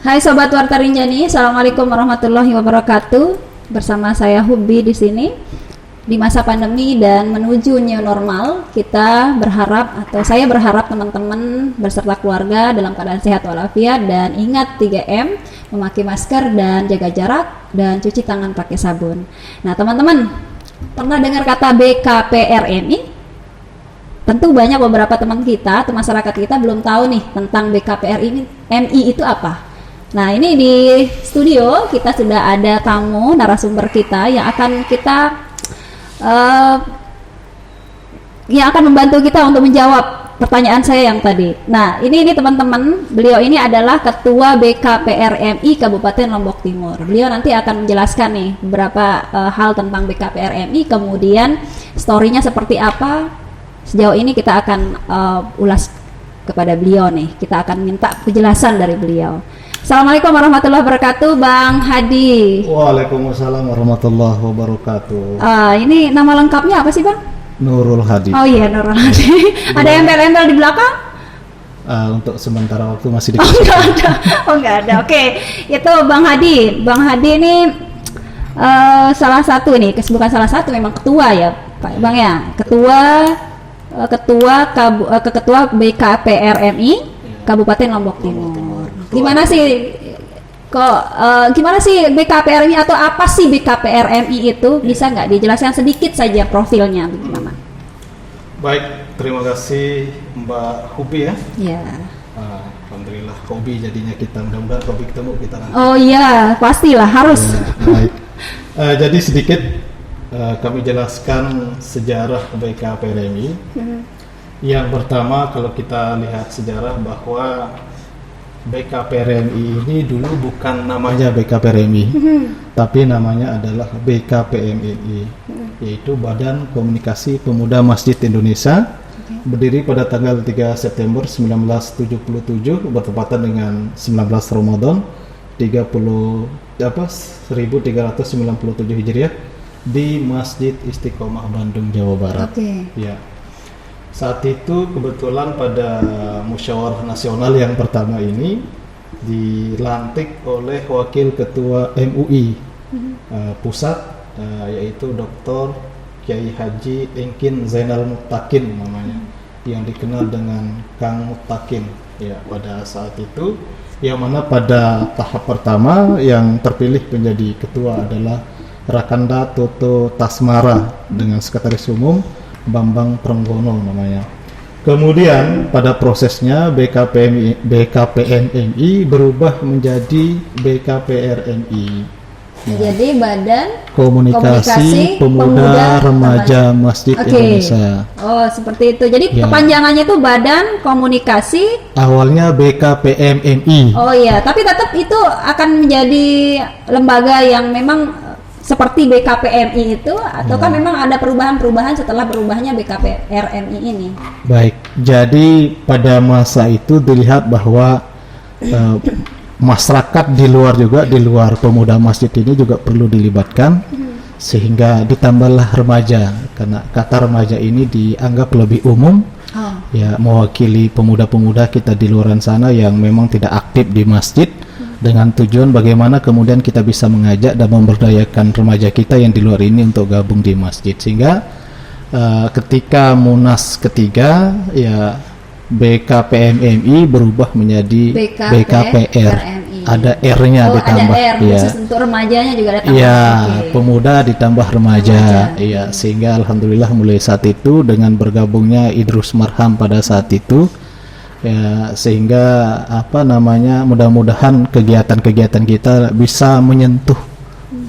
Hai Sobat Warta Rinjani, Assalamualaikum warahmatullahi wabarakatuh. Bersama saya Hubi di sini. Di masa pandemi dan menuju new normal, kita berharap atau saya berharap teman-teman beserta keluarga dalam keadaan sehat walafiat dan ingat 3M, memakai masker dan jaga jarak dan cuci tangan pakai sabun. Nah, teman-teman, pernah dengar kata BKPRMI? Tentu banyak beberapa teman kita atau masyarakat kita belum tahu nih tentang BKPRMI itu apa. Nah, ini di studio kita sudah ada tamu narasumber kita yang akan membantu kita untuk menjawab pertanyaan saya yang tadi. Nah, ini teman-teman, beliau ini adalah Ketua BKPRMI Kabupaten Lombok Timur. Beliau nanti akan menjelaskan nih beberapa hal tentang BKPRMI, kemudian story-nya seperti apa. Sejauh ini kita akan ulas kepada beliau nih. Kita akan minta penjelasan dari beliau. Assalamualaikum warahmatullahi wabarakatuh, Bang Hadi. Waalaikumsalam warahmatullahi wabarakatuh. Ini nama lengkapnya apa sih, Bang? Nurul Hadi. Oh iya, Nurul Hadi. Ada embel-embel di belakang? Untuk sementara waktu masih dikasih. Nggak ada. Oke, itu Bang Hadi. Bang Hadi ini salah satu nih, bukan salah satu, memang ketua ya, Pak Bang ya. Ketua BKPRMI Kabupaten Lombok Timur. Gimana sih BKPRMI atau apa sih BKPRMI itu? Bisa nggak dijelaskan sedikit saja profilnya bagaimana? Baik, terima kasih Mbak Hubi ya. Iya. Alhamdulillah Hobi jadinya kita, mudah-mudahan Hobi ketemu kita nanti. Oh iya, pastilah harus. Baik. Jadi sedikit kami jelaskan sejarah BKPRMI. Yang pertama, kalau kita lihat sejarah bahwa BKPRMI ini dulu bukan namanya BKPRMI, tapi namanya adalah BKPMNI, yaitu Badan Komunikasi Pemuda Masjid Indonesia, berdiri pada tanggal 3 September 1977 bertepatan dengan 19 Ramadan 1397 Hijriah di Masjid Istiqomah Bandung, Jawa Barat. Ya. Saat itu kebetulan pada musyawarah nasional yang pertama ini dilantik oleh wakil ketua MUI pusat, yaitu Dr. Kiai Haji Engkin Zainal Muttaqin namanya, yang dikenal dengan Kang Muttaqin ya pada saat itu, yang mana pada tahap pertama yang terpilih menjadi ketua adalah Rakanda Toto Tasmara dengan sekretaris umum Bambang Prenggono namanya. Kemudian pada prosesnya BKPMNI berubah menjadi BKPRMI. Jadi Badan Komunikasi Pemuda Remaja Masjid Indonesia. Oh, seperti itu. Jadi kepanjangannya itu Badan Komunikasi. Awalnya BKPMNI. Oh iya, tapi tetap itu akan menjadi lembaga yang memang seperti BKPMI itu, ataukah memang ada perubahan-perubahan setelah berubahnya BKPRMI ini? Baik, jadi pada masa itu dilihat bahwa masyarakat di luar pemuda masjid ini juga perlu dilibatkan, sehingga ditambahlah remaja, karena kata remaja ini dianggap lebih umum, ya mewakili pemuda-pemuda kita di luar sana yang memang tidak aktif di masjid, dengan tujuan bagaimana kemudian kita bisa mengajak dan memberdayakan remaja kita yang di luar ini untuk gabung di masjid. Sehingga ketika Munas ketiga ya BKPMNI berubah menjadi BKPR. Ada R-nya ditambah. Ada R, khusus untuk remajanya juga ada tambah. Ya, pemuda ditambah remaja. Iya, sehingga alhamdulillah mulai saat itu dengan bergabungnya Idrus Marham pada saat itu, ya, sehingga mudah-mudahan kegiatan-kegiatan kita bisa menyentuh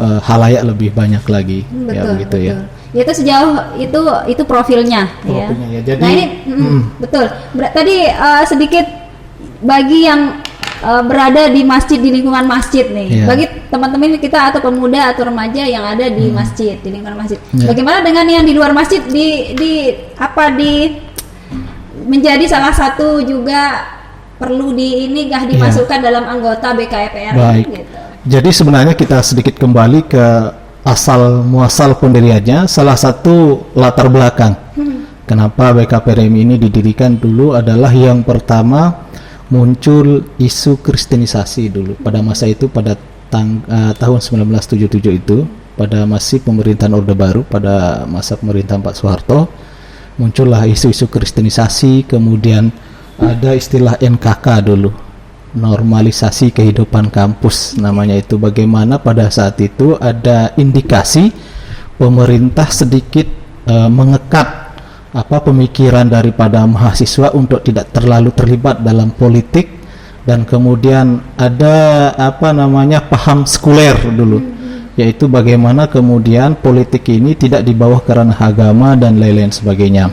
halayak lebih banyak lagi. Betul, ya begitu betul. Ya. Itu sejauh itu profilnya ya. Jadi, nah ini betul. Tadi sedikit bagi yang berada di masjid, di lingkungan masjid nih. Bagi teman-teman kita atau pemuda atau remaja yang ada di masjid, di lingkungan masjid. Bagaimana dengan yang di luar masjid menjadi salah satu juga perlu dimasukkan dalam anggota BKPRMI. Baik. Gitu. Jadi sebenarnya kita sedikit kembali ke asal muasal pendiriannya, salah satu latar belakang. Kenapa BKPRMI ini didirikan dulu adalah yang pertama muncul isu kristenisasi dulu pada masa itu, pada tahun 1977 itu, pada masih pemerintahan Orde Baru, pada masa pemerintahan Pak Soeharto, muncullah isu-isu kristenisasi. Kemudian ada istilah NKK dulu, normalisasi kehidupan kampus namanya itu. Bagaimana pada saat itu ada indikasi pemerintah sedikit mengekat pemikiran daripada mahasiswa untuk tidak terlalu terlibat dalam politik, dan kemudian ada paham sekuler dulu, yaitu bagaimana kemudian politik ini tidak di bawah kerana agama dan lain-lain sebagainya.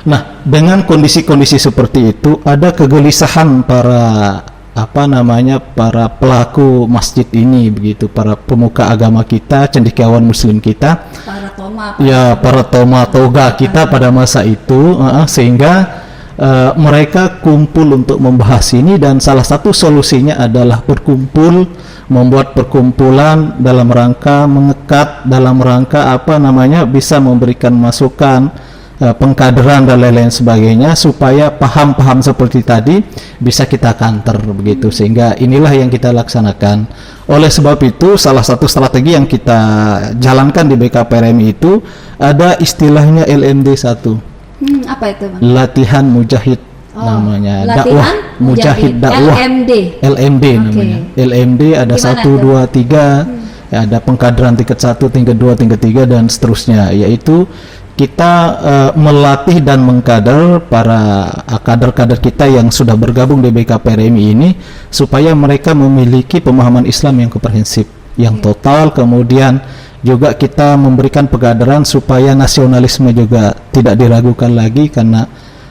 Nah, dengan kondisi-kondisi seperti itu ada kegelisahan para para pelaku masjid ini, begitu, para pemuka agama kita, cendekiawan muslim kita, para toma toga kita pada masa itu, sehingga mereka kumpul untuk membahas ini, dan salah satu solusinya adalah berkumpul, membuat perkumpulan dalam rangka mengekat, dalam rangka bisa memberikan masukan, pengkaderan dan lain-lain sebagainya, supaya paham-paham seperti tadi bisa kita counter, begitu. Sehingga inilah yang kita laksanakan. Oleh sebab itu, salah satu strategi yang kita jalankan di BKPRMI itu ada istilahnya LMD 1. Apa itu, Bang? Latihan Mujahid namanya. Dakwah Mujahid dakwah. LMD namanya. LMD ada 1, 2, 3. Ya, ada pengkaderan tingkat 1, tingkat 2, tingkat 3 dan seterusnya, yaitu kita melatih dan mengkader para kader-kader kita yang sudah bergabung di BKPRMI ini, supaya mereka memiliki pemahaman Islam yang komprehensif, yang total. Kemudian juga kita memberikan pengkaderan supaya nasionalisme juga tidak diragukan lagi, karena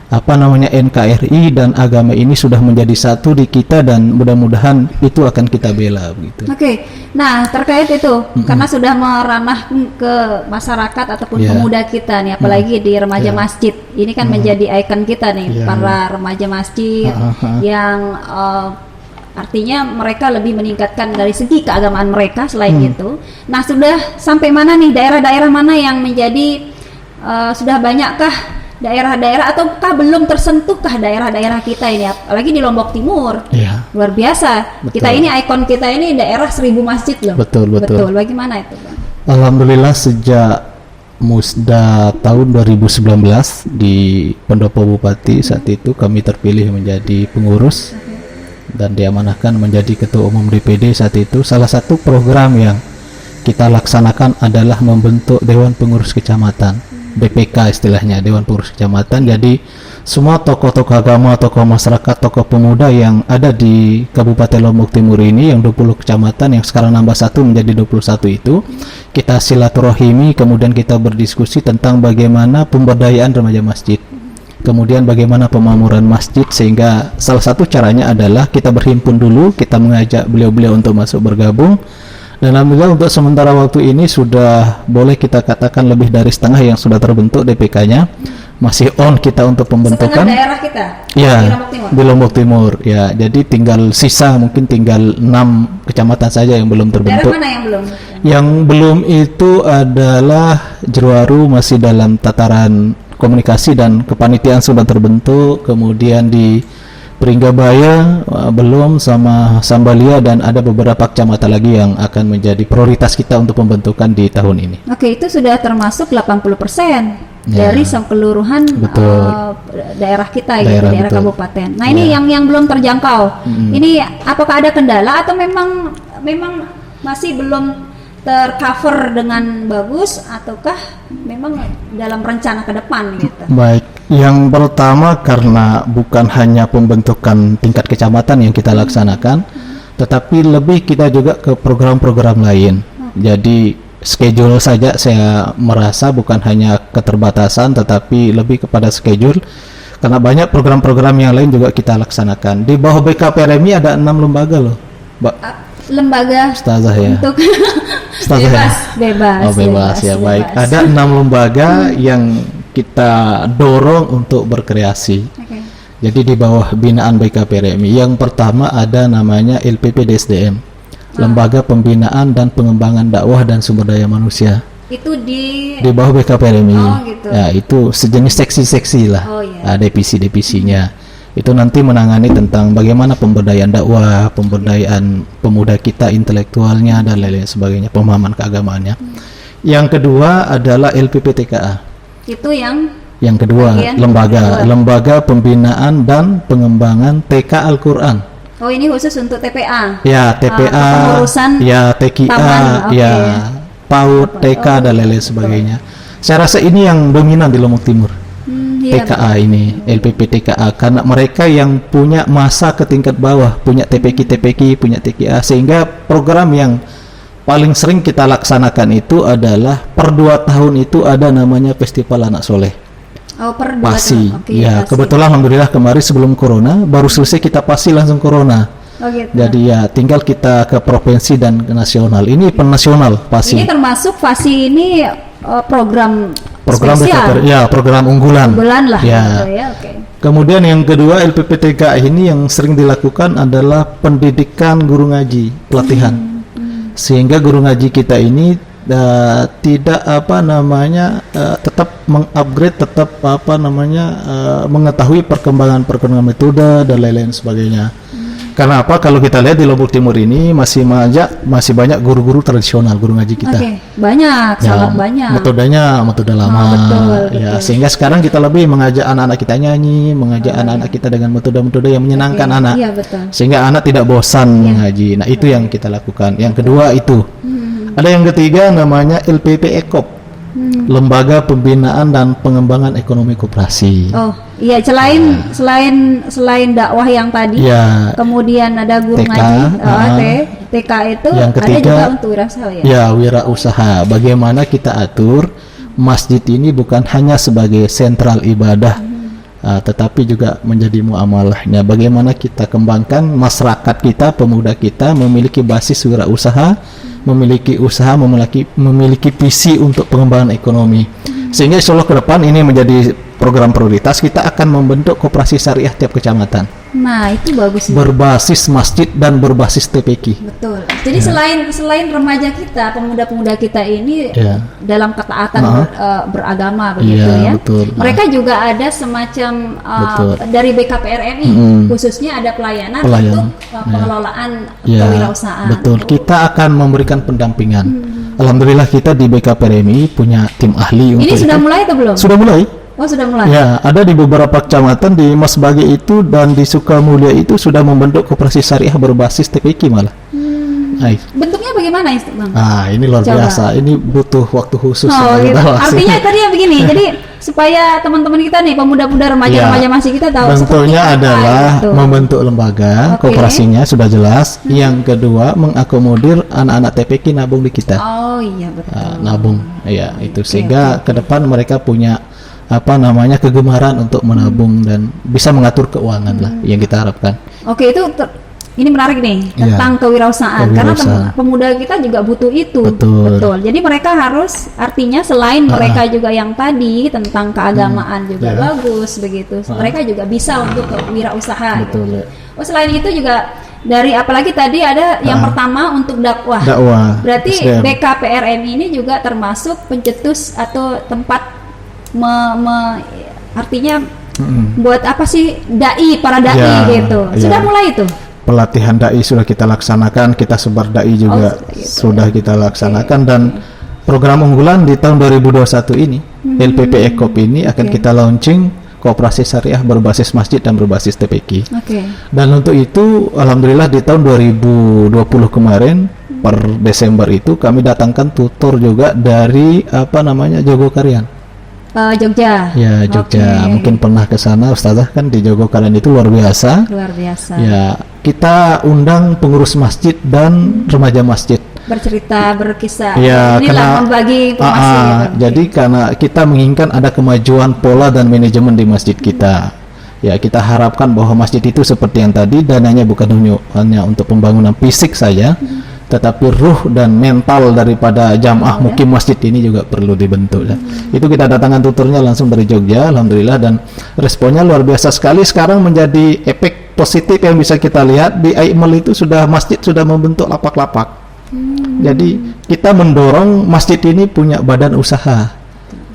NKRI dan agama ini sudah menjadi satu di kita, dan mudah-mudahan itu akan kita bela, begitu. Oke. Nah, terkait itu, karena sudah meranah ke masyarakat ataupun pemuda kita nih, apalagi di remaja masjid. Ini kan menjadi ikon kita nih, para remaja masjid yang artinya mereka lebih meningkatkan dari segi keagamaan mereka. Selain itu, nah, sudah sampai mana nih, daerah-daerah mana yang menjadi sudah banyakkah daerah-daerah, ataukah belum tersentuhkah daerah-daerah kita ini, apalagi di Lombok Timur? Luar biasa. Betul. Kita ini ikon kita ini daerah 1000 masjid loh. Betul. Bagaimana itu, Bang? Alhamdulillah, sejak Musda tahun 2019 di Pendopo Bupati saat itu kami terpilih menjadi pengurus dan diamanahkan menjadi ketua umum DPD saat itu. Salah satu program yang kita laksanakan adalah membentuk Dewan Pengurus Kecamatan, DPK istilahnya, Dewan Pengurus Kecamatan. Jadi semua tokoh-tokoh agama, tokoh masyarakat, tokoh pemuda yang ada di Kabupaten Lombok Timur ini, yang 20 kecamatan yang sekarang nambah 1 menjadi 21 itu, kita silaturahimi, kemudian kita berdiskusi tentang bagaimana pemberdayaan remaja masjid, kemudian bagaimana pemakmuran masjid. Sehingga salah satu caranya adalah kita berhimpun dulu, kita mengajak beliau-beliau untuk masuk bergabung. Dan alhamdulillah untuk sementara waktu ini sudah boleh kita katakan lebih dari setengah yang sudah terbentuk DPK-nya. Masih on kita untuk pembentukan. Setengah daerah kita? Ya, di Lombok Timur. Ya, jadi tinggal sisa, mungkin tinggal 6 kecamatan saja yang belum terbentuk. Daerah mana yang belum? Yang belum itu adalah Jeruwaru, masih dalam tataran komunikasi dan kepanitiaan sudah terbentuk. Kemudian di Pringgabaya belum, sama Sambalia, dan ada beberapa kecamatan lagi yang akan menjadi prioritas kita untuk pembentukan di tahun ini. Oke, itu sudah termasuk 80% dari keseluruhan daerah kita, daerah kabupaten. Nah, ini yang belum terjangkau. Ini apakah ada kendala atau memang masih belum tercover dengan bagus, ataukah memang dalam rencana ke depan gitu? Baik, yang pertama karena bukan hanya pembentukan tingkat kecamatan yang kita laksanakan, tetapi lebih kita juga ke program-program lain. Jadi schedule saja saya merasa bukan hanya keterbatasan, tetapi lebih kepada schedule, karena banyak program-program yang lain juga kita laksanakan. Di bawah BKPRMI ada 6 lembaga loh, Mbak. Lembaga Ustazah ya. Untuk bebas ya. Baik, ada 6 lembaga yang kita dorong untuk berkreasi. Jadi di bawah binaan BKPRMI. Yang pertama ada namanya LPPDSDM, Lembaga Pembinaan dan Pengembangan Dakwah dan Sumber Daya Manusia. Itu di bawah BKPRMI. Oh, gitu. Ya, itu sejenis seksi-seksi lah. Divisi-divisinya. Itu nanti menangani tentang bagaimana pemberdayaan dakwah, pemberdayaan pemuda kita intelektualnya dan lain-lain sebagainya, pemahaman keagamaannya. Yang kedua adalah LPPTKA. Itu yang kedua, lembaga pembinaan dan pengembangan TK Al-Qur'an. Oh, ini khusus untuk TPA. Ya, TPA, ya TKA, ya PAUD, TK dan lain-lain sebagainya. Saya rasa ini yang dominan di Lombok Timur. TKA ini, LPPTKA, karena mereka yang punya masa ke tingkat bawah, punya TPQ, punya TKA, sehingga program yang paling sering kita laksanakan itu adalah per 2 tahun itu ada namanya Festival Anak Soleh. Oh, per 2 Pasi. tahun. Ya, kebetulan alhamdulillah kemarin sebelum corona, baru selesai kita pasi langsung corona. Oh, gitu. Jadi ya tinggal kita ke provinsi dan ke nasional. Ini nasional pasi. Ini termasuk pasi ini program spesial. Program unggulan lah. Ya. Gitu ya, okay. Kemudian yang kedua LPPTK ini yang sering dilakukan adalah pendidikan guru ngaji, pelatihan. Sehingga guru ngaji kita ini tidak tetap mengupgrade, tetap mengetahui perkembangan metode dan lain-lain sebagainya. Karena apa? Kalau kita lihat di Lombok Timur ini masih banyak guru-guru tradisional, guru ngaji kita. Banyak, sangat banyak. Metode lama. Betul. Sehingga sekarang kita lebih mengajak anak-anak kita nyanyi, mengajak anak-anak kita dengan metode-metode yang menyenangkan anak. Iya, betul. Sehingga anak tidak bosan mengaji. Nah, itu yang kita lakukan. Yang kedua itu. Ada yang ketiga namanya LPP Ekop. Lembaga Pembinaan dan Pengembangan Ekonomi Koperasi. Oh, iya, selain dakwah yang tadi, kemudian ada guru ngaji, TK itu yang ketiga, ada juga untuk wirausaha ya. Ya, wirausaha. Bagaimana kita atur masjid ini bukan hanya sebagai sentral ibadah, tetapi juga menjadi muamalahnya. Bagaimana kita kembangkan masyarakat kita, pemuda kita memiliki basis wirausaha, memiliki usaha, memiliki visi untuk pengembangan ekonomi. Sehingga insya Allah ke depan ini menjadi program prioritas, kita akan membentuk koperasi syariah tiap kecamatan. Nah, itu bagus. Berbasis masjid dan berbasis TPQ. Betul. Jadi selain remaja kita, pemuda-pemuda kita ini dalam ketaatan beragama begitu ya. Betul. Mereka juga ada semacam dari BKPRMI khususnya ada pelayanan untuk pengelolaan kewirausahaan. Betul. Kita akan memberikan pendampingan. Alhamdulillah kita di BKPRMI punya tim ahli untuk ini sudah mulai atau belum? Sudah mulai. Oh, sudah mulai. Ya, ada di beberapa kecamatan di Mas Bage itu dan di Sukamulya itu sudah membentuk koperasi syariah berbasis TPQ malah. Bentuknya bagaimana, Bang? Ini luar biasa. Ini butuh waktu khusus. Gitu. Artinya tadi ya begini. Jadi supaya teman-teman kita nih, pemuda-pemuda remaja masih kita tahu. Bentuknya adalah membentuk lembaga, koperasinya sudah jelas. Yang kedua, mengakomodir anak-anak TPQ nabung di kita. Oh iya, betul. Nabung. Ya, itu sehingga ke depan mereka punya kegemaran untuk menabung dan bisa mengatur keuangan lah yang kita harapkan. Oke, ini menarik nih tentang kewirausahaan karena pemuda kita juga butuh itu. Betul. Jadi mereka harus, artinya selain mereka juga yang tadi tentang keagamaan juga bagus begitu. Mereka juga bisa untuk kewirausahaan. Betul. Selain itu juga dari apalagi tadi ada yang pertama untuk dakwah. Berarti BKPRMI ini juga termasuk pencetus atau tempat artinya buat apa sih para dai gitu. Sudah mulai itu. Pelatihan dai sudah kita laksanakan, kita sebar dai juga sudah kita laksanakan dan program unggulan di tahun 2021 ini LPP Ekop ini akan kita launching koperasi syariah berbasis masjid dan berbasis TPQ. Dan untuk itu alhamdulillah di tahun 2020 kemarin per Desember itu kami datangkan tutor juga dari Jogokarian. Jogja. Ya, Jogja. Mungkin pernah ke sana Ustazah, kan di Jogokarian itu luar biasa. Ya, kita undang pengurus masjid dan remaja masjid. Berkisah. Ya, inilah membagi informasi. Jadi karena kita menginginkan ada kemajuan pola dan manajemen di masjid kita. Ya, kita harapkan bahwa masjid itu seperti yang tadi, dananya bukan hanya untuk pembangunan fisik saja, tetapi ruh dan mental daripada jamaah mukim masjid ini juga perlu dibentuk. Itu kita datangkan tuturnya langsung dari Jogja, alhamdulillah, dan responnya luar biasa sekali. Sekarang menjadi efek positif yang bisa kita lihat di Aimel itu masjid sudah membentuk lapak-lapak. Jadi kita mendorong masjid ini punya badan usaha.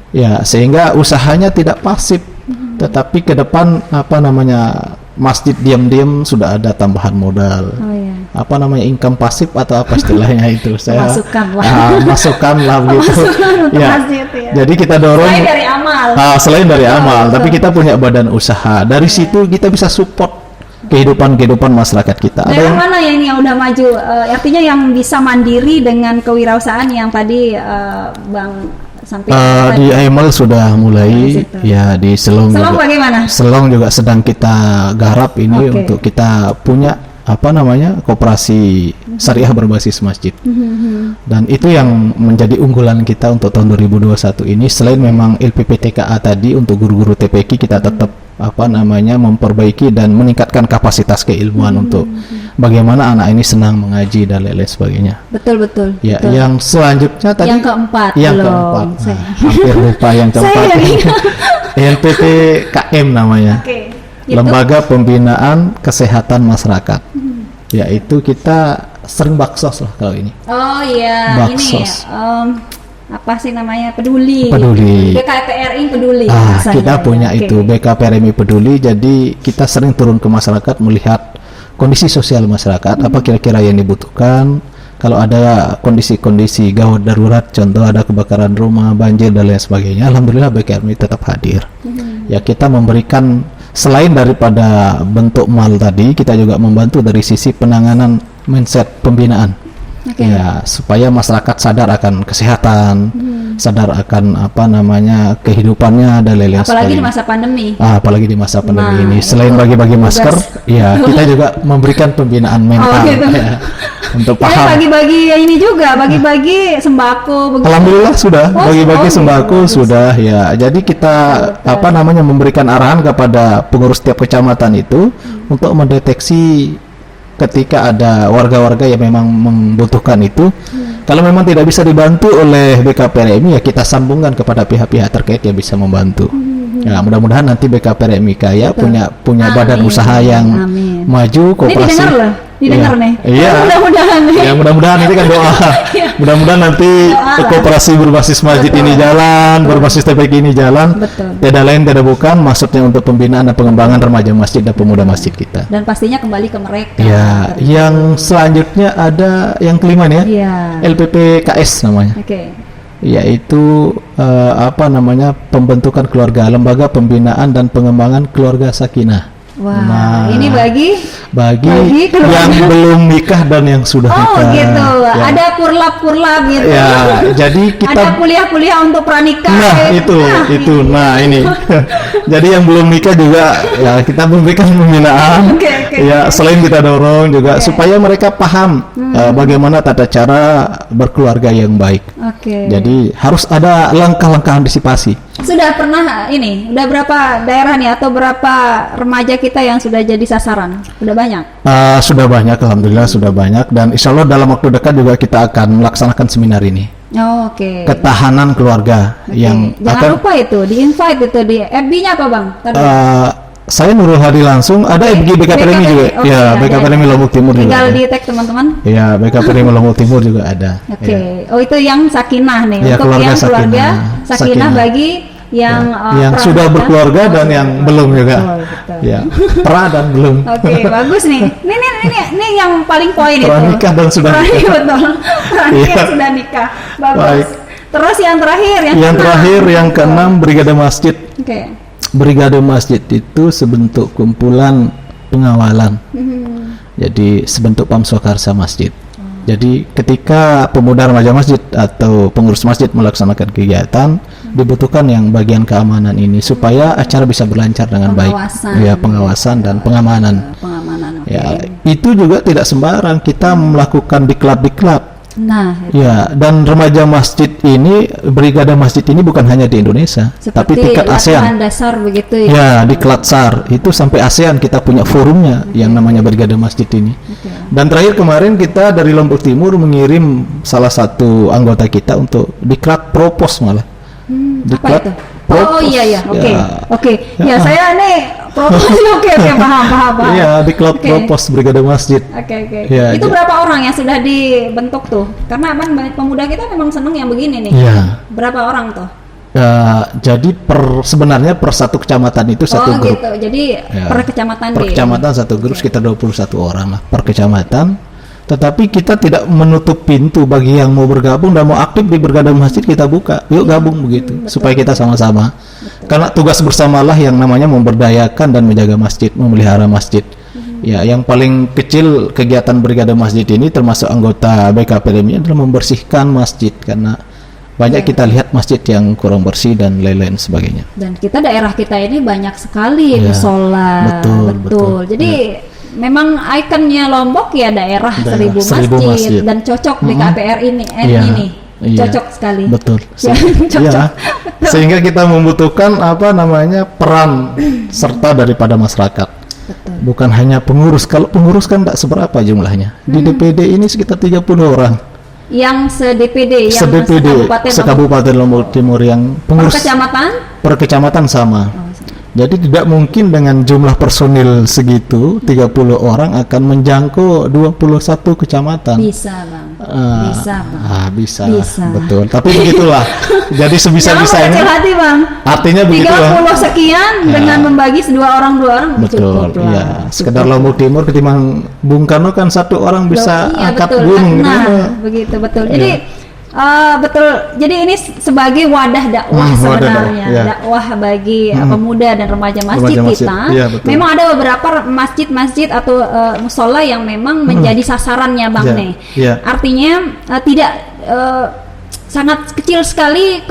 Ya, sehingga usahanya tidak pasif, tetapi ke depan masjid diam-diam sudah ada tambahan modal. Oh iya. Apa namanya, income pasif atau apa istilahnya itu? Saya masukkan lah begitu. Ya. Jadi kita dorong. Selain dari amal. Selain dari amal, tapi kita punya badan usaha. Dari situ kita bisa support kehidupan masyarakat kita. Daerah mana yang udah maju? Artinya yang bisa mandiri dengan kewirausahaan yang tadi Bang sampaikan. Di Aimal sudah mulai, ya di Selong juga. Bagaimana? Selong juga sedang kita garap ini untuk kita punya koperasi syariah berbasis masjid. Dan itu yang menjadi unggulan kita untuk tahun 2021 ini. Selain memang LPPTKA tadi untuk guru-guru TPQ, kita tetap memperbaiki dan meningkatkan kapasitas keilmuan untuk bagaimana anak ini senang mengaji dan lain sebagainya. Betul. Ya, betul. Yang selanjutnya tadi yang keempat. Hampir lupa yang keempat. LPPKM namanya. Lembaga Pembinaan Kesehatan Masyarakat. Yaitu kita sering baksos lah kalau ini. Oh iya, baksos. Ini apa sih namanya, peduli. BKPRI peduli. Kita punya itu BKPRI peduli. Jadi kita sering turun ke masyarakat melihat kondisi sosial masyarakat, apa kira-kira yang dibutuhkan. Kalau ada kondisi-kondisi gawat darurat, contoh ada kebakaran rumah, banjir dan lain sebagainya, alhamdulillah BKPRI tetap hadir. Ya, kita memberikan selain daripada bentuk mal tadi, kita juga membantu dari sisi penanganan mindset pembinaan. Ya, supaya masyarakat sadar akan kesehatan, sadar akan kehidupannya dan lain-lain. Apalagi di masa pandemi. Apalagi di masa pandemi ini. Selain bagi-bagi masker, ya kita juga memberikan pembinaan mental. Ya, untuk paham. Bagi-bagi ini juga, bagi-bagi sembako. Alhamdulillah sudah, bagi-bagi sembako sudah. Ya, jadi kita memberikan arahan kepada pengurus setiap kecamatan itu untuk mendeteksi ketika ada warga-warga yang memang membutuhkan itu. Kalau memang tidak bisa dibantu oleh BKPRI, ya kita sambungkan kepada pihak-pihak terkait yang bisa membantu. Ya, mudah-mudahan nanti BKPRI kaya punya badan usaha yang maju, koperasi. Didengar nih. Iya. Mudah-mudahan. Ya, mudah-mudahan nanti kan doa. Mudah-mudahan nanti koperasi berbasis masjid ini jalan, berbasis TPQ ini jalan. Tidak lain tidak bukan, maksudnya untuk pembinaan dan pengembangan remaja masjid dan pemuda masjid kita. Dan pastinya kembali ke mereka. Ya, yang selanjutnya ada yang kelima nih ya. LPPKS namanya. Yaitu pembentukan keluarga, lembaga pembinaan dan pengembangan keluarga sakinah. Wah, ini bagi yang belum nikah dan yang sudah nikah. Oh gitu, ya. Ada kurlap gitu. Ya, jadi kita ada kuliah untuk pranikah. Nah itu, nah ini. Jadi yang belum nikah juga ya kita memberikan pembinaan. Ya, selain kita dorong juga supaya mereka paham bagaimana tata cara berkeluarga yang baik. Jadi harus ada langkah-langkah antisipasi. Sudah pernah udah berapa daerah nih atau berapa remaja kita yang sudah jadi sasaran? Sudah banyak? Sudah banyak, alhamdulillah sudah banyak, dan insya Allah dalam waktu dekat juga kita akan melaksanakan seminar ini. Ketahanan keluarga yang jangan lupa itu di-invite itu di FB-nya apa Bang? Saya Nurul Hadi langsung, ada FB BKPRI juga. Ya, BKPRI Lombok Timur juga. Tinggal di tag teman-teman. Ya, BKPRI Lombok Timur juga ada. Oh, itu yang sakinah nih. Ya, untuk yang keluarga sakinah bagi yang sudah berkeluarga dan yang belum juga. Ya, pra dan belum. Bagus nih. Ini yang paling poin itu. Pranikah dan sudah nikah. Betul. Pranikah sudah nikah. Bagus. Terus yang terakhir yang keenam Brigade Masjid. Brigade Masjid itu sebentuk kumpulan pengawalan. Jadi sebentuk pamswakarsa masjid. Jadi ketika pemuda remaja masjid atau pengurus masjid melaksanakan kegiatan, dibutuhkan yang bagian keamanan ini supaya acara bisa berlancar dengan baik. Ya, pengawasan dan pengamanan. Ya, itu juga tidak sembarang kita melakukan diklat. Ya, dan remaja masjid ini, brigade masjid ini bukan hanya di Indonesia, tapi tingkat ASEAN. Dasar begitu ya. Ya, di Klatsar itu sampai ASEAN kita punya forumnya yang namanya brigade masjid ini. Dan terakhir kemarin kita dari Lombok Timur mengirim salah satu anggota kita untuk diklat propos malah. Diklat apa itu? Propos. Oh iya. Oke. Ya, saya nih propos. Oke, paham. Iya, diklat propos brigade masjid. Oke. Ya, itu berapa orang yang sudah dibentuk tuh? Karena pemuda kita memang seneng yang begini nih. Iya. Berapa orang tuh? Jadi sebenarnya per satu kecamatan itu satu grup. Gitu. Jadi per kecamatan. Per kecamatan satu grup sekitar 21 orang lah per kecamatan. Tetapi kita tidak menutup pintu bagi yang mau bergabung dan mau aktif di Bergada Masjid, kita buka. Yuk gabung begitu, supaya kita sama-sama. Karena tugas bersamalah yang namanya memberdayakan dan menjaga masjid, memelihara masjid. Ya, yang paling kecil kegiatan Brigade Masjid ini termasuk anggota BKPDMI adalah membersihkan masjid, karena banyak kita lihat masjid yang kurang bersih dan lain-lain sebagainya. Dan daerah kita ini banyak sekali musola. Betul. Jadi memang ikonnya Lombok ya daerah seribu masjid dan cocok BKPR ini cocok sekali. Betul. Cocok. Sehingga kita membutuhkan peran serta daripada masyarakat. Betul. Bukan hanya pengurus. Kalau pengurus kan tidak seberapa jumlahnya. Di DPD ini sekitar 30 orang. Yang se-DPD yang se-Kabupaten Lombok Timur yang pengurus per kecamatan sama. Jadi tidak mungkin dengan jumlah personil segitu 30 orang akan menjangkau 21 kecamatan. Bisa, Bang. Bisa. Betul. Tapi begitulah. Jadi sebisa-bisanya. Jangan kecil hati, Bang. Artinya begitulah. 30 sekian dengan membagi dua orang betul. Iya. Sekedar Lombok Timur ketimbang Bung Karno kan satu orang bisa angkat gunung gitu. Begitu betul. Jadi betul. Jadi ini sebagai wadah dakwah sebenarnya, dakwah bagi pemuda dan remaja masjid kita. Memang ada beberapa masjid-masjid atau musola yang memang menjadi sasarannya, Bang nih. Artinya tidak sangat kecil sekali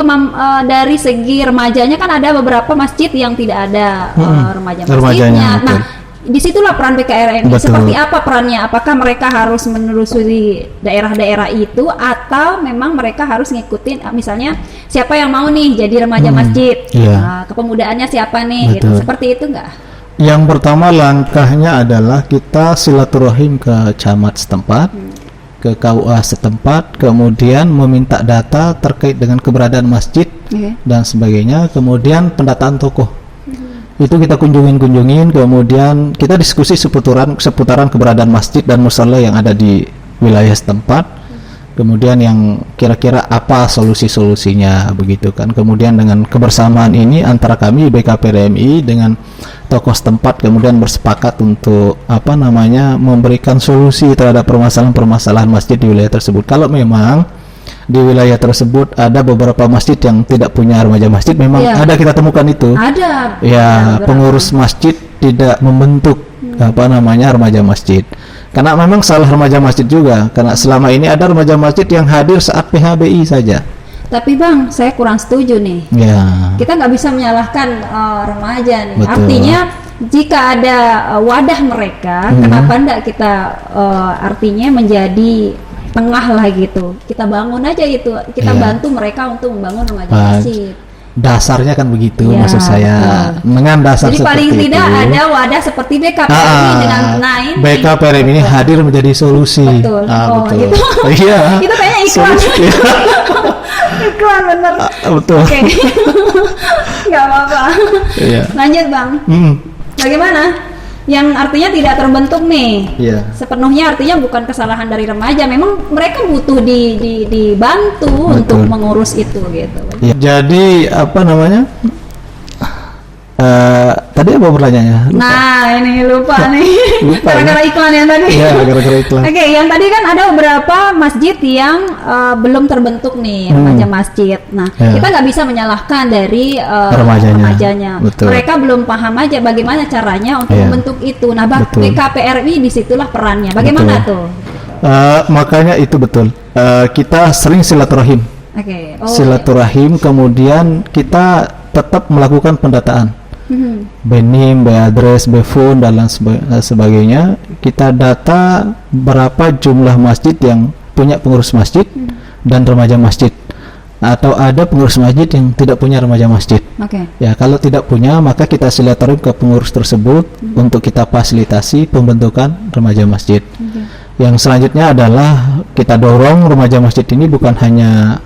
dari segi remajanya, kan ada beberapa masjid yang tidak ada remaja masjidnya. Disitulah peran BKRMI. Seperti apa perannya? Apakah mereka harus menelusuri daerah-daerah itu, atau memang mereka harus ngikutin misalnya siapa yang mau nih jadi remaja masjid, kepemudaannya siapa nih, gitu. Seperti itu enggak? Yang pertama langkahnya adalah kita silaturahim ke camat setempat, ke KUA setempat, kemudian meminta data terkait dengan keberadaan masjid dan sebagainya, kemudian pendataan tokoh. Itu kita kunjungin, kemudian kita diskusi seputaran keberadaan masjid dan musola yang ada di wilayah setempat, kemudian yang kira-kira apa solusi-solusinya begitu kan. Kemudian dengan kebersamaan ini antara kami BKPDMI dengan tokoh setempat kemudian bersepakat untuk memberikan solusi terhadap permasalahan-permasalahan masjid di wilayah tersebut. Kalau memang di wilayah tersebut ada beberapa masjid yang tidak punya remaja masjid, memang ada, kita temukan itu. Ada. Pengurus masjid tidak membentuk remaja masjid. Karena memang salah remaja masjid juga, karena selama ini ada remaja masjid yang hadir saat PHBI saja. Tapi Bang, saya kurang setuju nih. Kita nggak bisa menyalahkan remaja nih. Betul. Artinya jika ada wadah mereka, kenapa enggak kita artinya menjadi tengah lah gitu, kita bangun aja itu, kita bantu mereka untuk membangun remaja masjid. Dasarnya kan begitu, maksud saya dengan dasar. Jadi paling tidak ada wadah seperti BKPRMI dengan BKPRMI ini hadir menjadi solusi. Betul. Gitu. Iya. Itu kayaknya iklan. Iklan bener. Betul. Oke. Nggak apa-apa. Lanjut Bang. Bagaimana? Yang artinya tidak terbentuk nih, sepenuhnya artinya bukan kesalahan dari remaja, memang mereka butuh dibantu untuk mengurus itu gitu. Jadi tadi apa pertanyaannya? Nah ini lupa nih, gara-gara iklan yang tadi. Gara-gara iklan. Oke, yang tadi kan ada beberapa masjid yang belum terbentuk nih remaja masjid. Nah kita nggak bisa menyalahkan dari remajanya. Mereka belum paham aja bagaimana caranya untuk membentuk itu. Nah BKPRMI disitulah perannya. Bagaimana tuh? Makanya itu betul. Kita sering silaturahim. Silaturahim, kemudian kita tetap melakukan pendataan. BNIM, BAdres, BPhone dan lain sebagainya. Kita data berapa jumlah masjid yang punya pengurus masjid dan remaja masjid, atau ada pengurus masjid yang tidak punya remaja masjid. Ya kalau tidak punya, maka kita silaturahim ke pengurus tersebut untuk kita fasilitasi pembentukan remaja masjid. Yang selanjutnya adalah kita dorong remaja masjid ini bukan hanya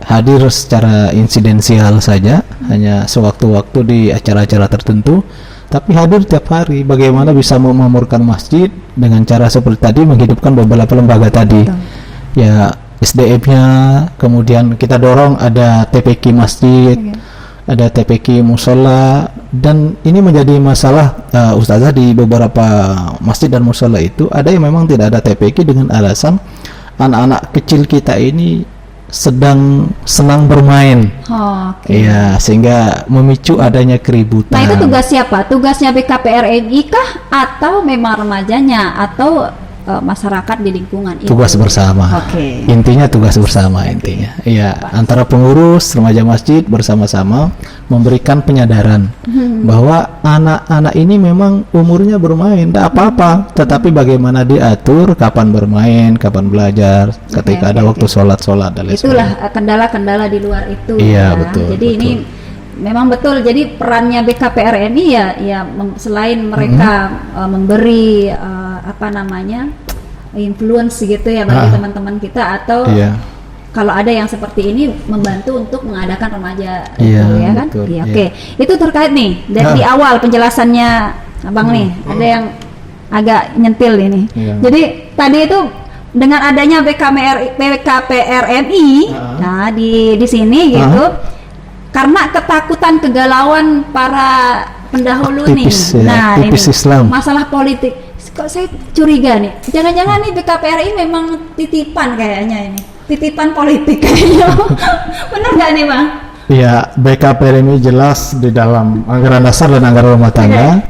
hadir secara insidensial saja, hanya sewaktu-waktu di acara-acara tertentu, tapi hadir tiap hari. Bagaimana bisa memakmurkan masjid dengan cara seperti tadi, menghidupkan beberapa lembaga tadi. Ya SDM-nya, kemudian kita dorong ada TPQ masjid, ada TPQ musola, dan ini menjadi masalah Ustazah di beberapa masjid dan musola itu ada yang memang tidak ada TPQ dengan alasan anak-anak kecil kita ini sedang senang bermain. Iya, sehingga memicu adanya keributan. Nah, itu tugas siapa? Tugasnya BKPRMI kah atau memang remajanya atau masyarakat di lingkungan itu? Tugas bersama. Intinya tugas bersama intinya. Iya, antara pengurus remaja masjid bersama-sama memberikan penyadaran bahwa anak-anak ini memang umurnya bermain, tidak apa-apa, tetapi bagaimana diatur kapan bermain, kapan belajar, ketika ada waktu sholat dan lain sebagainya. Itulah kendala-kendala di luar itu. Iya, betul. Jadi ini memang betul. Jadi perannya BKPRMI ya selain mereka memberi influence gitu ya bagi teman-teman kita, atau kalau ada yang seperti ini membantu untuk mengadakan remaja itu ya kan. Oke. Itu terkait nih dari di awal penjelasannya Abang nih, ada yang agak nyentil ini. Jadi tadi itu dengan adanya BKPRMI nah di sini gitu, karena ketakutan kegalauan para pendahulu aktivis, nih. Nah, ini Islam. Masalah politik. Kok saya curiga nih, jangan-jangan nih BKPRI memang titipan kayaknya ini, titipan politik kayaknya. Benar nggak nih Bang? Iya, BKPRI jelas di dalam anggaran dasar dan anggaran rumah tangga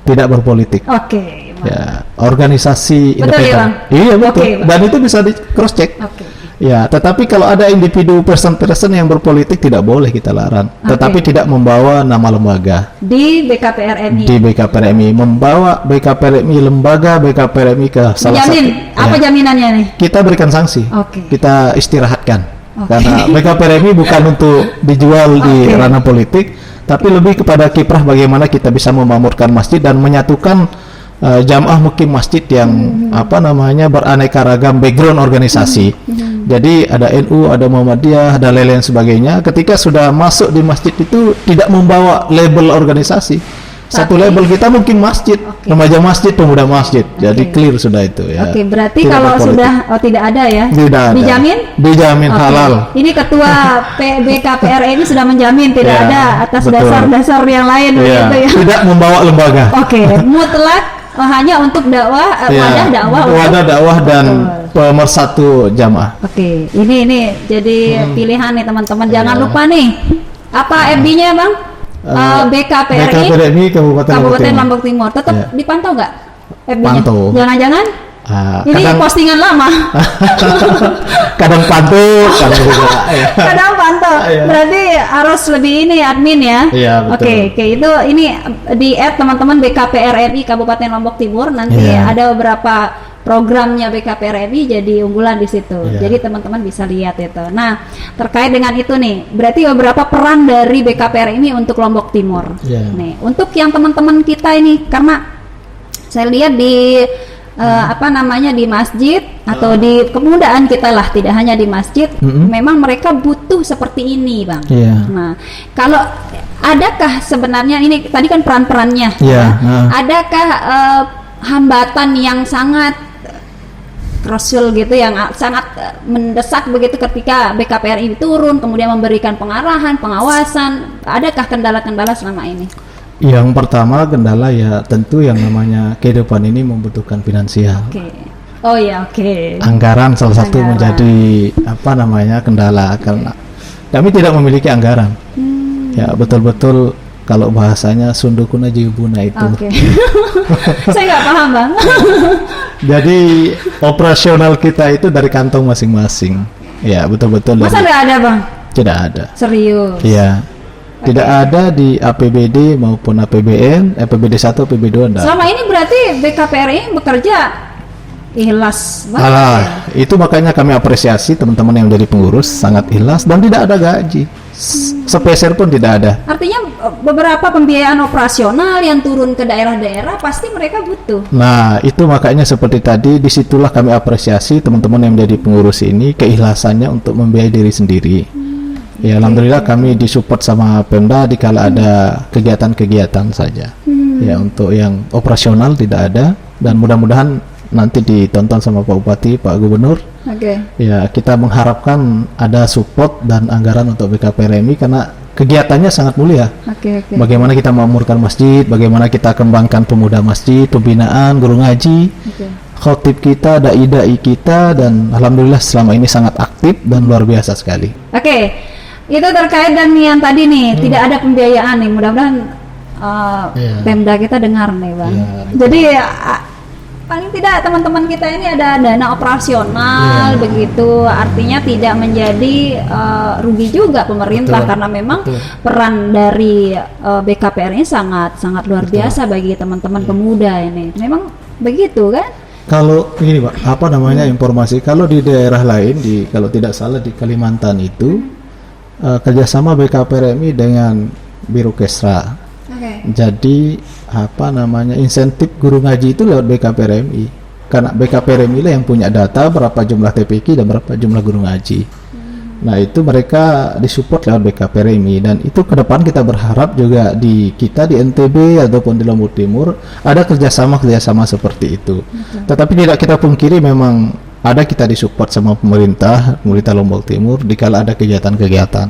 tidak berpolitik. Ya, organisasi independen. Ya, Bang? Iya betul. Dan itu bisa di cross check. Ya, tetapi kalau ada individu person yang berpolitik tidak boleh kita larang. Tetapi tidak membawa nama lembaga. Di BKPRMI membawa BKPRMI lembaga BKPRMI ke salah satu. Apa jaminannya nih? Kita berikan sanksi. Kita istirahatkan. Karena BKPRMI bukan untuk dijual di ranah politik, tapi lebih kepada kiprah bagaimana kita bisa memakmurkan masjid dan menyatukan jamaah mukim masjid yang beraneka ragam background organisasi. Jadi ada NU, ada Muhammadiyah, ada lain-lain sebagainya. Ketika sudah masuk di masjid itu tidak membawa label organisasi. Satu label kita mungkin masjid, remaja masjid, pemuda masjid. Jadi clear sudah itu ya. Berarti tidak kalau sudah tidak ada ya. Tidak ada. Dijamin halal. Ini ketua BKPRI ini sudah menjamin tidak ada atas dasar-dasar yang lain begitu ya. Tidak membawa lembaga. Mutlak hanya untuk dakwah, wadah dakwah dan pemersatu jamaah. Ini jadi pilihan nih teman-teman. Jangan lupa nih, apa FB-nya Bang? BKPRI Kabupaten Lombok Timur. Tetap dipantau nggak FB-nya? Jangan-jangan ini postingan lama. Kadang pantau, kadang pantau. Berarti harus lebih ini admin ya. Oke, itu ini di teman-teman BKPRI Kabupaten Lombok Timur. Nanti ada beberapa programnya BKPRI jadi unggulan di situ. Jadi teman-teman bisa lihat itu. Nah, terkait dengan itu nih, berarti beberapa peran dari BKPRI untuk Lombok Timur. Nih, untuk yang teman-teman kita ini, karena saya lihat di di masjid atau di kemudaan kita lah, tidak hanya di masjid, memang mereka butuh seperti ini Bang. Nah, kalau adakah sebenarnya ini tadi kan peran-perannya, adakah hambatan yang sangat krusial gitu, yang sangat mendesak begitu ketika BKPRI turun kemudian memberikan pengarahan, pengawasan, adakah kendala-kendala selama ini? Yang pertama kendala ya tentu yang namanya kehidupan ini membutuhkan finansial. Anggaran salah satu menjadi kendala karena kami tidak memiliki anggaran. Ya betul-betul kalau bahasanya sundukuna jiubuna itu. Saya nggak paham Bang. Jadi operasional kita itu dari kantong masing-masing. Ya betul-betul. Masa nggak ada Bang? Tidak ada. Serius? Iya. Tidak ada di APBD maupun APBN, APBD 1, APBD 2 enggak. Selama ini berarti BKPRI bekerja ikhlas banget ya? Itu makanya kami apresiasi teman-teman yang menjadi pengurus sangat ikhlas dan tidak ada gaji. Sepeser pun tidak ada. Artinya beberapa pembiayaan operasional yang turun ke daerah-daerah pasti mereka butuh. Nah, itu makanya seperti tadi, disitulah kami apresiasi teman-teman yang menjadi pengurus ini keikhlasannya untuk membiayai diri sendiri. Ya, alhamdulillah kami disupport sama Pemda dikala ada kegiatan-kegiatan saja. Ya, untuk yang operasional tidak ada, dan mudah-mudahan nanti ditonton sama Pak Bupati, Pak Gubernur. Ya, kita mengharapkan ada support dan anggaran untuk BKPRMI karena kegiatannya sangat mulia. Bagaimana kita memakmurkan masjid, bagaimana kita kembangkan pemuda masjid, pembinaan, guru ngaji, khotib kita, dai-dai kita, dan alhamdulillah selama ini sangat aktif dan luar biasa sekali. Itu terkait dengan yang tadi nih, tidak ada pembiayaan nih, mudah-mudahan Pemda kita dengar nih Bang. Jadi paling tidak teman-teman kita ini ada dana operasional begitu, artinya tidak menjadi rugi juga pemerintah karena memang peran dari BKPR ini sangat luar biasa bagi teman-teman pemuda ini. Memang begitu kan? Kalau ini Pak, informasi kalau di daerah lain, kalau tidak salah di Kalimantan itu kerjasama BKPRMI dengan Biro Kesra. Jadi insentif guru ngaji itu lewat BKPRMI, karena BKPRMI lah yang punya data berapa jumlah TPQ dan berapa jumlah guru ngaji. Nah itu mereka disupport lewat BKPRMI, dan itu ke depan kita berharap juga di NTB ataupun di Lombok Timur ada kerjasama seperti itu. Tetapi tidak kita pungkiri memang ada kita disupport sama pemerintah Lombok Timur dikala ada kegiatan-kegiatan.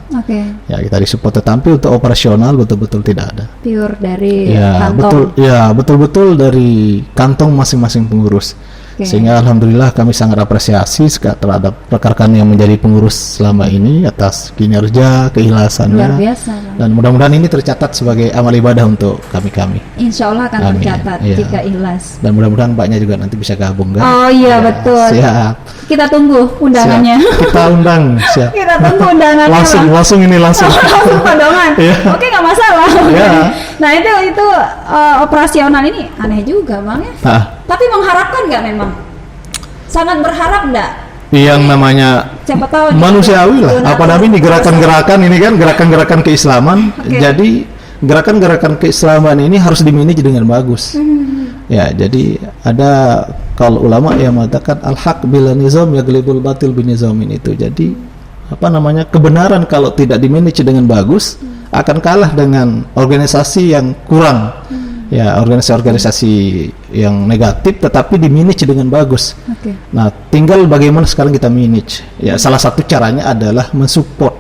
Ya kita disupport, tetapi untuk operasional betul-betul tidak ada. Pure dari kantong. Betul-betul dari kantong masing-masing pengurus. Sehingga alhamdulillah kami sangat apresiasi terhadap rekan-rekan yang menjadi pengurus selama ini atas kinerja, keikhlasannya. Luar biasa. Dan mudah-mudahan ini tercatat sebagai amal ibadah untuk kami. Insya Allah akan tercatat jika ikhlas. Dan mudah-mudahan Mbaknya juga nanti bisa gabung kan? Oh iya betul. Siap. Kita tunggu undangannya. Siap. Kita undang. Siap. Kita tunggu undangannya. langsung langsung undangan. Oke, nggak masalah. Nah itu operasional ini aneh juga Bang ya. Tapi mengharapkan nggak memang? Sangat berharap nggak? Yang namanya siapa tahu manusiawi lah. Apa namanya gerakan-gerakan ini kan gerakan-gerakan keislaman. Jadi gerakan-gerakan keislaman ini harus dimanage dengan bagus. Ya, jadi ada kalau ulama yang mengatakan al-haq bila nizam yaglibul batil binizamin itu. Jadi kebenaran kalau tidak dimanage dengan bagus akan kalah dengan organisasi yang kurang. Ya, organisasi yang negatif tetapi dimanage dengan bagus. Nah, tinggal bagaimana sekarang kita manage. Ya, salah satu caranya adalah mensupport.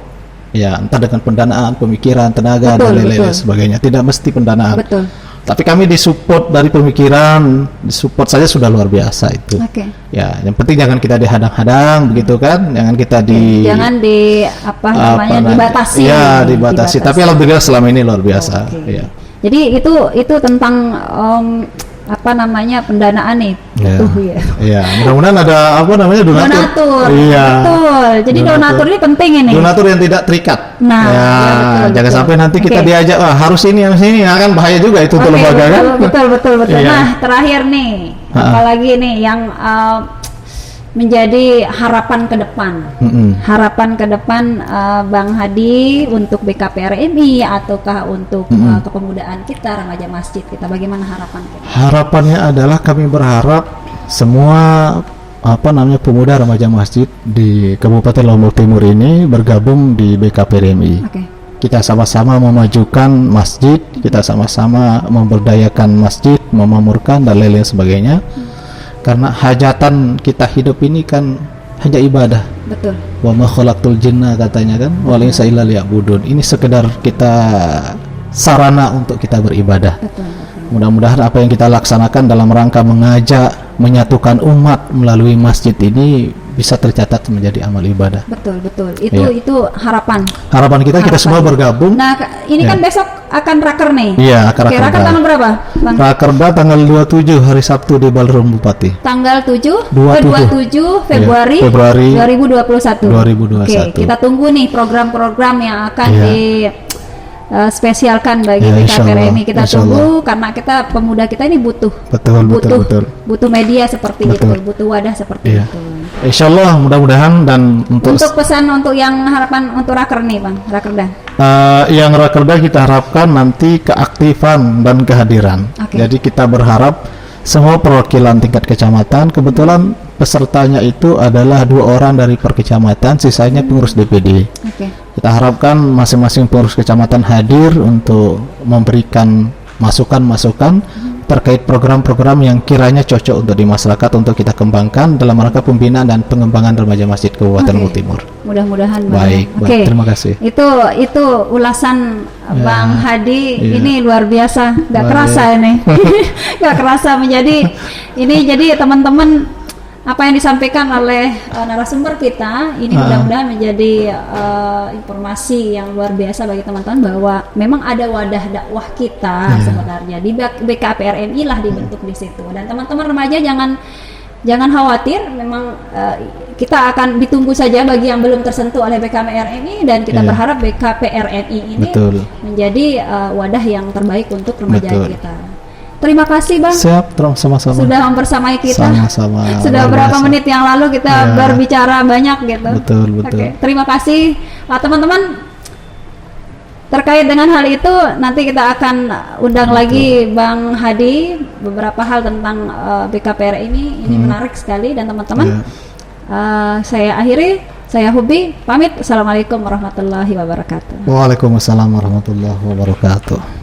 Ya, entah dengan pendanaan, pemikiran, tenaga dan lain-lain sebagainya. Tidak mesti pendanaan. Tapi kami disupport dari pemikiran, disupport saja sudah luar biasa itu. Ya, yang penting jangan kita dihadang-hadang begitu kan, jangan kita jangan dibatasi. Ya, dibatasi. Tapi alhamdulillah selama ini luar biasa. Ya. Jadi itu tentang pendanaan nih. Iya, mudah-mudahan ada donatur. Iya. Betul. Jadi donatur ini penting ini. Donatur yang tidak terikat. Nah, jangan sampai nanti kita diajak harus ini kan bahaya juga itu untuk lembaga kan. Betul. Nah, terakhir nih, apalagi nih yang menjadi harapan ke depan. Harapan ke depan Bang Hadi untuk BKPRMI ataukah untuk kepemudaan kita, remaja masjid kita, bagaimana harapan kita? Harapannya adalah kami berharap semua pemuda remaja masjid di Kabupaten Lombok Timur ini bergabung di BKPRMI. Kita sama-sama memajukan masjid, kita sama-sama memberdayakan masjid, memakmurkan dan lain-lain sebagainya. Karena hajatan kita hidup ini kan hanya ibadah. Betul. Wa ma khalaqtul jinna katanya kan, wal insa illa liya'budun. Ini sekedar kita sarana untuk kita beribadah. Betul. Mudah-mudahan apa yang kita laksanakan dalam rangka mengajak menyatukan umat melalui masjid ini bisa tercatat menjadi amal ibadah. Betul. Itu harapan. Harapan kita semua bergabung. Nah, ini kan besok akan raker nih. Iya, raker tanggal berapa, Bang? Rakerda tanggal 27 hari Sabtu di Ballroom Bupati. Tanggal 27 Februari 2021. Oke, kita tunggu nih program-program yang akan spesialkan bagi BKPRMI. Kita tunggu karena kita pemuda kita ini butuh media seperti itu, butuh wadah seperti itu. Insyaallah mudah-mudahan. Dan untuk pesan untuk yang harapan untuk raker nih Bang, rakerda. Yang rakerda kita harapkan nanti keaktifan dan kehadiran. Jadi kita berharap semua perwakilan tingkat kecamatan, kebetulan pesertanya itu adalah 2 orang dari per kecamatan, sisanya pengurus DPD. Kita harapkan masing-masing pengurus kecamatan hadir untuk memberikan masukan-masukan, terkait program-program yang kiranya cocok untuk di masyarakat untuk kita kembangkan dalam rangka pembinaan dan pengembangan remaja masjid Kabupaten Luwu Timur. Mudah-mudahan baik. Oke. Terima kasih. Itu ulasan Bang Hadi ini luar biasa, nggak kerasa ini, nggak kerasa menjadi ini. Jadi teman-teman, apa yang disampaikan oleh narasumber kita ini mudah-mudahan menjadi informasi yang luar biasa bagi teman-teman bahwa memang ada wadah dakwah kita sebenarnya di BKPRNI lah dibentuk di situ. Dan teman-teman remaja jangan khawatir, memang kita akan ditunggu saja bagi yang belum tersentuh oleh BKPRNI, dan kita berharap BKPRNI ini menjadi wadah yang terbaik untuk remaja kita. Terima kasih Bang. Siap, sama-sama. Sudah mempersamai kita. Sama-sama. Sudah berapa menit yang lalu kita berbicara banyak gitu. Betul. Oke, terima kasih teman-teman. Terkait dengan hal itu nanti kita akan undang lagi Bang Hadi beberapa hal tentang BKPR ini menarik sekali. Dan teman-teman, saya akhiri, saya Hubi pamit. Assalamualaikum warahmatullahi wabarakatuh. Waalaikumsalam warahmatullahi wabarakatuh.